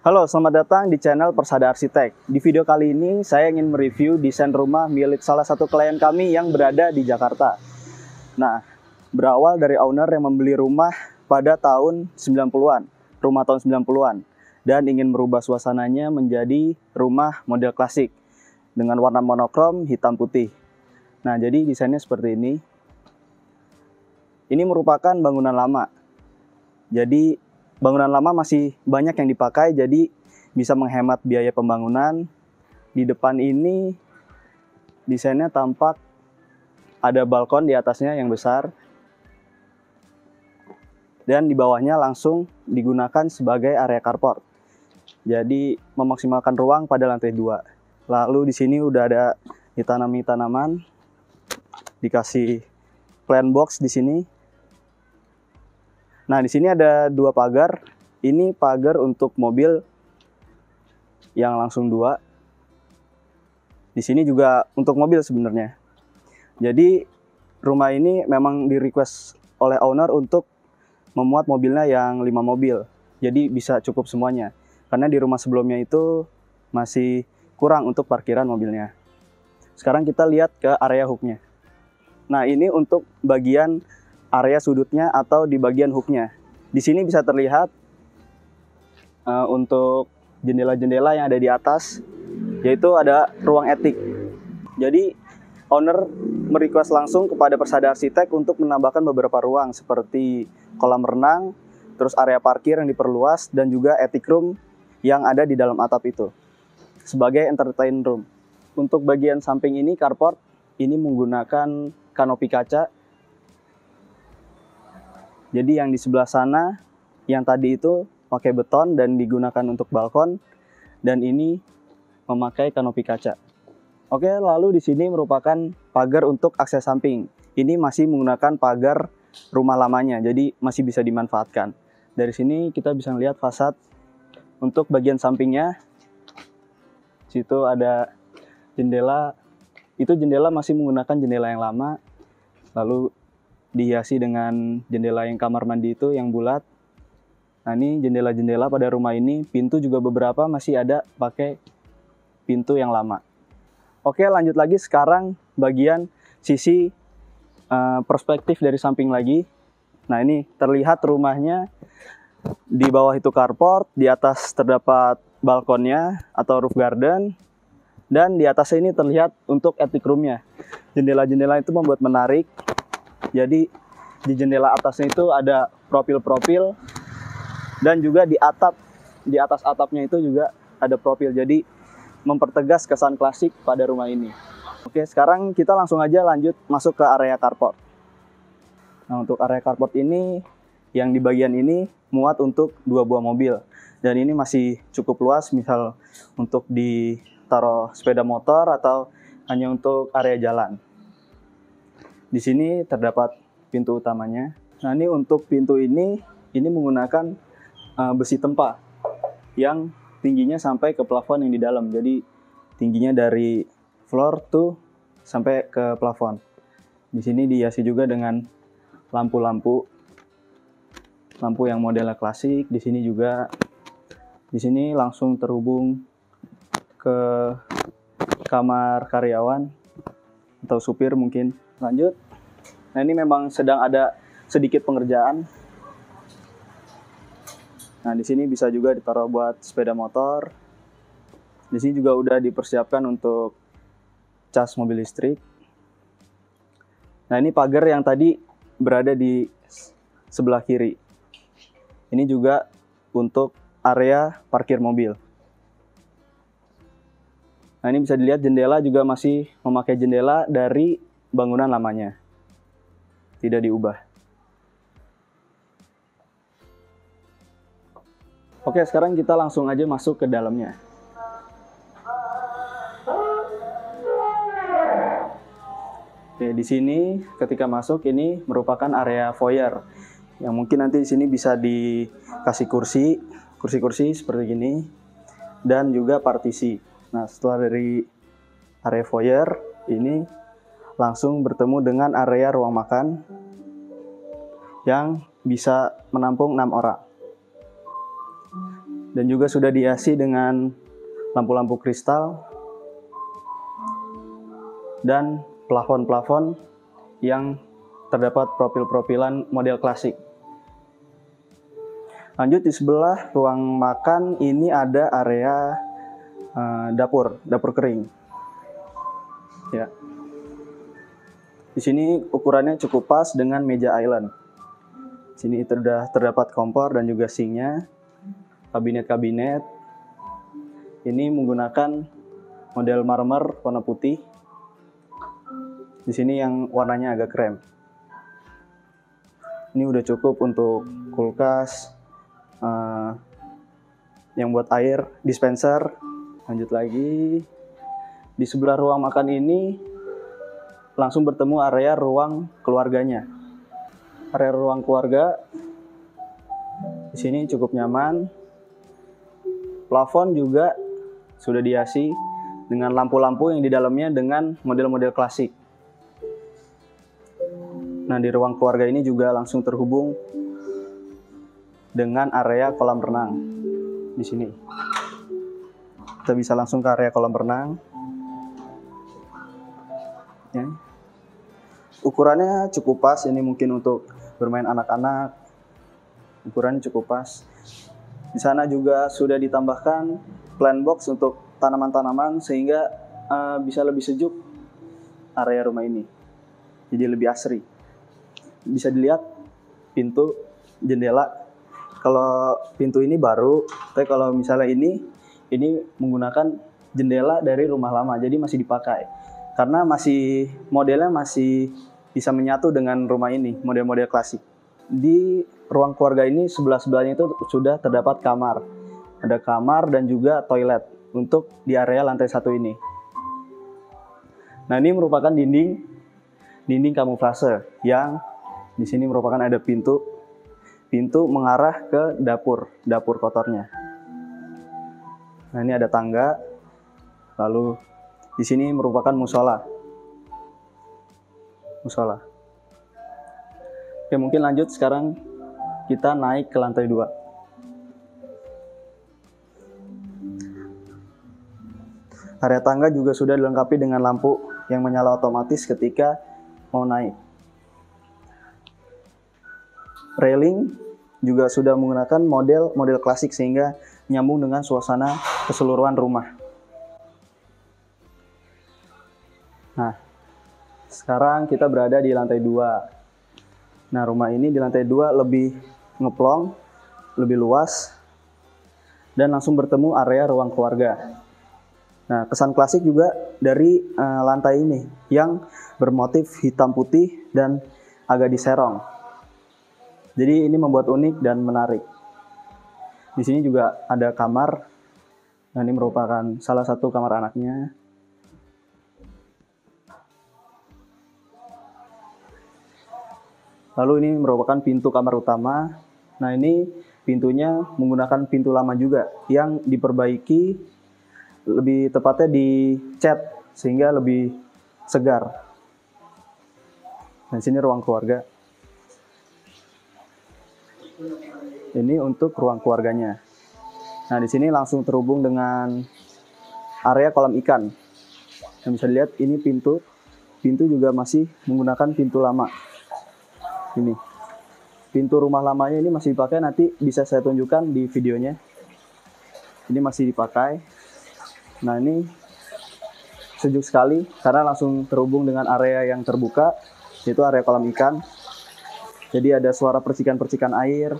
Halo, selamat datang di channel Persada Arsitek. Di video kali ini, saya ingin mereview desain rumah milik salah satu klien kami yang berada di Jakarta. Nah, berawal dari owner yang membeli rumah pada tahun 90-an, rumah tahun 90-an, dan ingin merubah suasananya menjadi rumah model klasik dengan warna monokrom hitam putih. Nah, jadi desainnya seperti ini. Ini merupakan bangunan lama. Jadi bangunan lama masih banyak yang dipakai, jadi bisa menghemat biaya pembangunan. Di depan ini desainnya tampak ada balkon di atasnya yang besar. Dan di bawahnya langsung digunakan sebagai area carport. Jadi memaksimalkan ruang pada lantai 2. Lalu di sini udah ada ditanami tanaman. Dikasih plant box di sini. Nah, di sini ada 2 pagar. Ini pagar untuk mobil yang langsung 2. Di sini juga untuk mobil sebenarnya. Jadi, rumah ini memang di-request oleh owner untuk memuat mobilnya yang 5 mobil. Jadi, bisa cukup semuanya. Karena di rumah sebelumnya itu masih kurang untuk parkiran mobilnya. Sekarang kita lihat ke area hooknya. Nah, ini untuk bagian area sudutnya atau di bagian hooknya. Di sini bisa terlihat untuk jendela-jendela yang ada di atas, yaitu ada ruang etik. Jadi owner merequest langsung kepada Persada Arsitek untuk menambahkan beberapa ruang seperti kolam renang, terus area parkir yang diperluas, dan juga etik room yang ada di dalam atap itu sebagai entertain room. Untuk bagian samping ini carport ini menggunakan kanopi kaca. Jadi yang di sebelah sana, yang tadi itu pakai beton dan digunakan untuk balkon, dan ini memakai kanopi kaca. Oke, lalu di sini merupakan pagar untuk akses samping. Ini masih menggunakan pagar rumah lamanya, jadi masih bisa dimanfaatkan. Dari sini kita bisa melihat fasad untuk bagian sampingnya. Situ ada jendela. Itu jendela masih menggunakan jendela yang lama. Lalu dihiasi dengan jendela yang kamar mandi itu yang bulat. Nah, ini jendela-jendela pada rumah ini. Pintu juga beberapa masih ada pakai pintu yang lama. Oke, lanjut lagi sekarang bagian sisi perspektif dari samping lagi. Nah, ini terlihat rumahnya. Di bawah itu carport, di atas terdapat balkonnya atau roof garden, dan di atas ini terlihat untuk attic roomnya. Jendela-jendela itu membuat menarik. Jadi di jendela atasnya itu ada profil-profil, dan juga di atas atapnya itu juga ada profil. Jadi mempertegas kesan klasik pada rumah ini. Oke, sekarang kita langsung aja lanjut masuk ke area carport. Nah, untuk area carport ini yang di bagian ini muat untuk 2 buah mobil, dan ini masih cukup luas, misal untuk ditaruh sepeda motor atau hanya untuk area jalan. Di sini terdapat pintu utamanya. Nah, ini untuk pintu ini menggunakan besi tempa yang tingginya sampai ke plafon yang di dalam. Jadi tingginya dari floor tuh sampai ke plafon. Di sini dihiasi juga dengan lampu-lampu yang modelnya klasik. Di sini juga, di sini langsung terhubung ke kamar karyawan atau supir mungkin. Lanjut. Nah, ini memang sedang ada sedikit pengerjaan. Nah, di sini bisa juga ditaruh buat sepeda motor. Di sini juga udah dipersiapkan untuk cas mobil listrik. Nah, ini pagar yang tadi berada di sebelah kiri. Ini juga untuk area parkir mobil. Nah, ini bisa dilihat jendela juga masih memakai jendela dari bangunan lamanya. Tidak diubah. Oke, sekarang kita langsung aja masuk ke dalamnya. Oke, di sini ketika masuk ini merupakan area foyer. Yang mungkin nanti di sini bisa dikasih kursi-kursi seperti gini, dan juga partisi. Nah, setelah dari area foyer ini langsung bertemu dengan area ruang makan yang bisa menampung 6 orang. dan juga sudah dihiasi dengan lampu-lampu kristal dan plafon-plafon yang terdapat profil-profilan model klasik. Lanjut, di sebelah ruang makan ini ada area dapur kering. Ya. Di sini ukurannya cukup pas dengan meja island. Di sini terdapat kompor dan juga sinknya. Kabinet-kabinet ini menggunakan model marmer warna putih. Di sini yang warnanya agak krem. Ini udah cukup untuk kulkas, yang buat air, dispenser. Lanjut lagi, di sebelah ruang makan ini langsung bertemu area ruang keluarganya. Area ruang keluarga di sini cukup nyaman. Plafon juga sudah dihiasi dengan lampu-lampu yang di dalamnya dengan model-model klasik. Nah, di ruang keluarga ini juga langsung terhubung dengan area kolam renang. Di sini kita bisa langsung ke area kolam renang. Ya. Ukurannya cukup pas, ini mungkin untuk bermain anak-anak. Ukurannya cukup pas. Di sana juga sudah ditambahkan plant box untuk tanaman-tanaman sehingga bisa lebih sejuk area rumah ini. Jadi lebih asri. Bisa dilihat pintu, jendela. Kalau pintu ini baru, tapi kalau misalnya ini menggunakan jendela dari rumah lama, jadi masih dipakai. Karena modelnya masih bisa menyatu dengan rumah ini, model-model klasik. Di ruang keluarga ini sebelah-sebelahnya itu sudah terdapat kamar. Ada kamar dan juga toilet untuk di area lantai 1 ini. Nah, ini merupakan dinding kamuflase yang di sini merupakan ada pintu mengarah ke dapur kotornya. Nah, ini ada tangga. Lalu di sini merupakan musola. Oke, mungkin lanjut sekarang kita naik ke lantai 2. Area tangga juga sudah dilengkapi dengan lampu yang menyala otomatis ketika mau naik. Railing juga sudah menggunakan model klasik sehingga nyambung dengan suasana keseluruhan rumah. Nah, sekarang kita berada di lantai 2. Nah, rumah ini di lantai 2 lebih ngeplong, lebih luas, dan langsung bertemu area ruang keluarga. Nah, kesan klasik juga dari lantai ini yang bermotif hitam putih dan agak diserong. Jadi ini membuat unik dan menarik. Di sini juga ada kamar. Nah, ini merupakan salah satu kamar anaknya. Lalu ini merupakan pintu kamar utama. Nah, ini pintunya menggunakan pintu lama juga yang diperbaiki, lebih tepatnya dicat sehingga lebih segar. Nah, sini ruang keluarga. Ini untuk ruang keluarganya. Nah, di sini langsung terhubung dengan area kolam ikan. Yang bisa dilihat ini pintu juga masih menggunakan pintu lama. Ini pintu rumah lamanya ini masih dipakai, nanti bisa saya tunjukkan di videonya. Ini masih dipakai. Nah, ini sejuk sekali karena langsung terhubung dengan area yang terbuka, yaitu area kolam ikan. Jadi ada suara percikan-percikan air.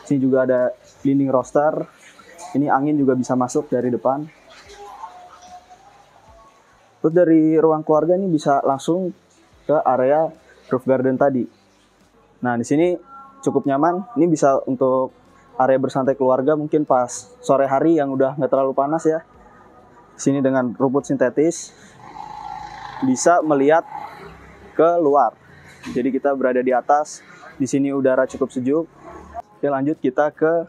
Sini juga ada dinding roster. Ini angin juga bisa masuk dari depan. Terus dari ruang keluarga ini bisa langsung ke area roof garden tadi. Nah, di sini cukup nyaman. Ini bisa untuk area bersantai keluarga mungkin pas sore hari yang udah nggak terlalu panas ya. Sini dengan rumput sintetis bisa melihat ke luar. Jadi kita berada di atas. Di sini udara cukup sejuk. Oke, lanjut kita ke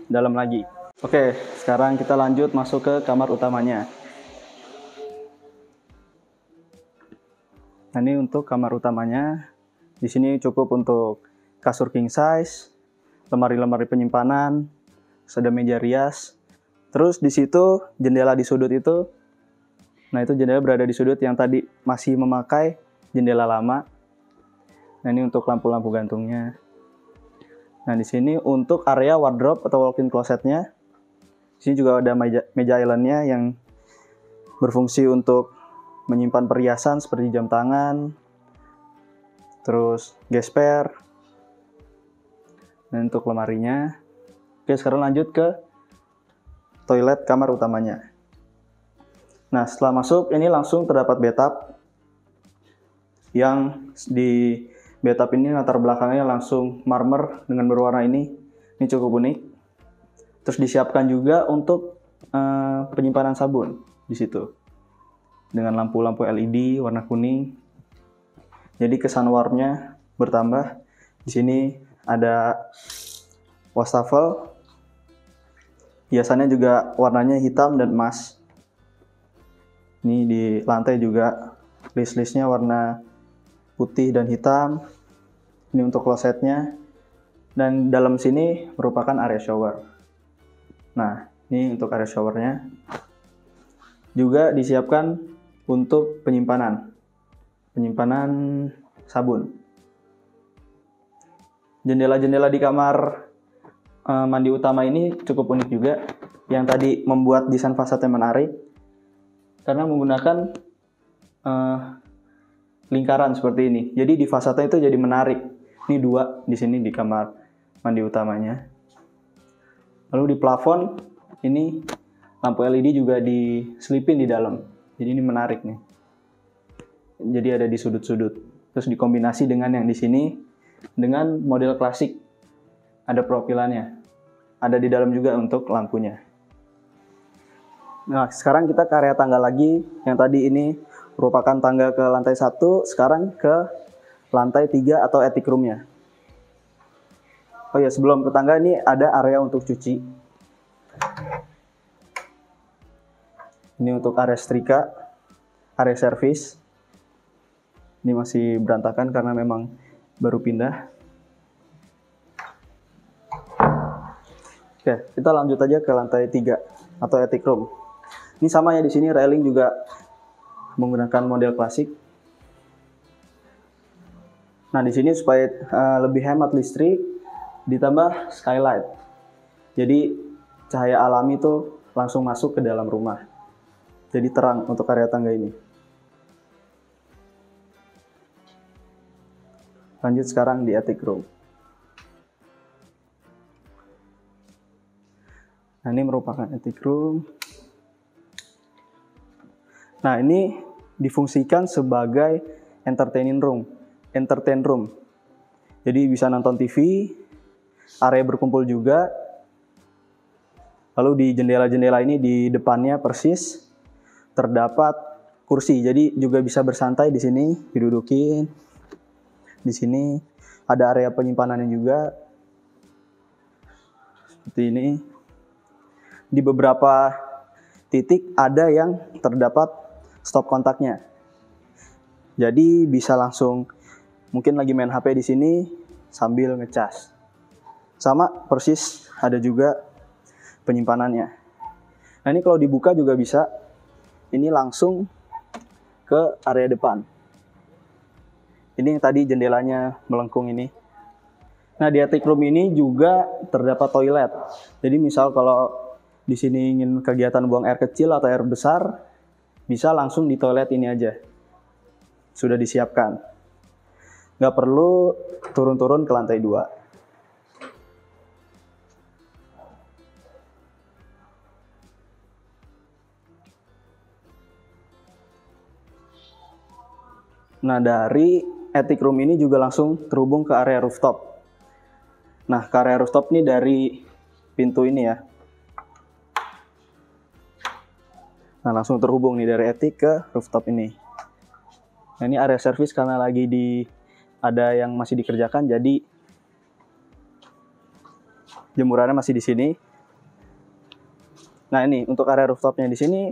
dalam lagi. Oke, sekarang kita lanjut masuk ke kamar utamanya. Nah, ini untuk kamar utamanya. Di sini cukup untuk kasur king size, lemari-lemari penyimpanan, ada meja rias. Terus di situ jendela di sudut itu, nah itu jendela berada di sudut yang tadi masih memakai jendela lama. Nah ini untuk lampu-lampu gantungnya. Nah di sini untuk area wardrobe atau walk-in closetnya, di sini juga ada meja islandnya yang berfungsi untuk menyimpan perhiasan seperti jam tangan, terus gesper. Dan untuk lemarinya. Oke, sekarang lanjut ke toilet kamar utamanya. Nah, setelah masuk ini langsung terdapat bathtub. Yang di bathtub ini latar belakangnya langsung marmer dengan berwarna ini. Ini cukup unik. Terus disiapkan juga untuk penyimpanan sabun di situ. Dengan lampu-lampu LED warna kuning. Jadi kesan warmnya bertambah. Di sini ada wastafel, hiasannya juga warnanya hitam dan emas. Ini di lantai juga list-listnya warna putih dan hitam. Ini untuk klosetnya. Dan dalam sini merupakan area shower. Nah, ini untuk area showernya. Juga disiapkan untuk penyimpanan sabun. Jendela-jendela di kamar mandi utama ini cukup unik juga. Yang tadi membuat desain fasadnya menarik. Karena menggunakan lingkaran seperti ini. Jadi di fasadnya itu jadi menarik. Ini 2 di sini di kamar mandi utamanya. Lalu di plafon ini lampu LED juga diselipin di dalam. Jadi ini menarik nih. Jadi ada di sudut-sudut. Terus dikombinasi dengan yang di sini dengan model klasik. Ada profilannya. Ada di dalam juga untuk lampunya. Nah, sekarang kita ke area tangga lagi. Yang tadi ini merupakan tangga ke lantai 1, sekarang ke lantai 3 atau attic room-nya. Oh ya, sebelum ke tangga ini ada area untuk cuci. Ini untuk area setrika, area servis. Ini masih berantakan karena memang baru pindah. Oke, kita lanjut aja ke lantai 3 atau attic room. Ini sama ya, di sini railing juga menggunakan model klasik. Nah, di sini supaya lebih hemat listrik ditambah skylight. Jadi cahaya alami itu langsung masuk ke dalam rumah. Jadi terang untuk area tangga ini. Lanjut sekarang di attic room. Nah, ini merupakan attic room. Nah, ini difungsikan sebagai entertain room. Jadi bisa nonton TV, area berkumpul juga. Lalu di jendela-jendela ini di depannya persis terdapat kursi. Jadi juga bisa bersantai di sini, didudukin. Di sini ada area penyimpanannya juga. Seperti ini. Di beberapa titik ada yang terdapat stop kontaknya. Jadi bisa langsung mungkin lagi main HP di sini sambil ngecas. Sama persis ada juga penyimpanannya. Nah, ini kalau dibuka juga bisa. Ini langsung ke area depan. Ini yang tadi jendelanya melengkung ini. Nah, di attic room ini juga terdapat toilet. Jadi misal kalau di sini ingin kegiatan buang air kecil atau air besar, bisa langsung di toilet ini aja. Sudah disiapkan. Nggak perlu turun-turun ke lantai 2. Nah, dari attic room ini juga langsung terhubung ke area rooftop. Nah, ke area rooftop ini dari pintu ini ya. Nah, langsung terhubung nih dari attic ke rooftop ini. Nah, ini area service karena lagi ada yang masih dikerjakan, jadi jemurannya masih di sini. Nah, ini untuk area rooftopnya di sini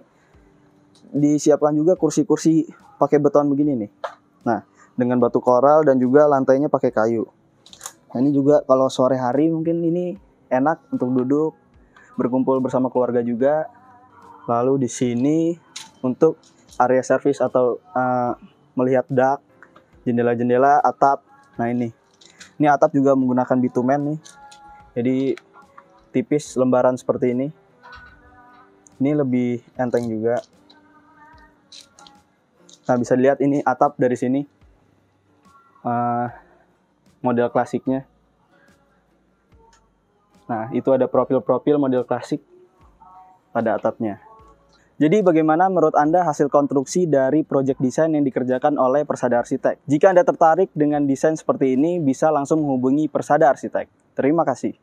disiapkan juga kursi-kursi pakai beton begini nih. Nah, dengan batu koral dan juga lantainya pakai kayu. Nah, ini juga kalau sore hari mungkin ini enak untuk duduk berkumpul bersama keluarga juga. Lalu di sini untuk area service atau melihat dak, jendela-jendela, atap. Nah ini atap juga menggunakan bitumen nih. Jadi tipis lembaran seperti ini. Ini lebih enteng juga. Nah bisa dilihat ini atap dari sini. Model klasiknya. Nah itu ada profil-profil model klasik pada atapnya. Jadi bagaimana menurut Anda hasil konstruksi dari proyek desain yang dikerjakan oleh Persada Arsitek? Jika Anda tertarik dengan desain seperti ini, bisa langsung menghubungi Persada Arsitek. Terima kasih.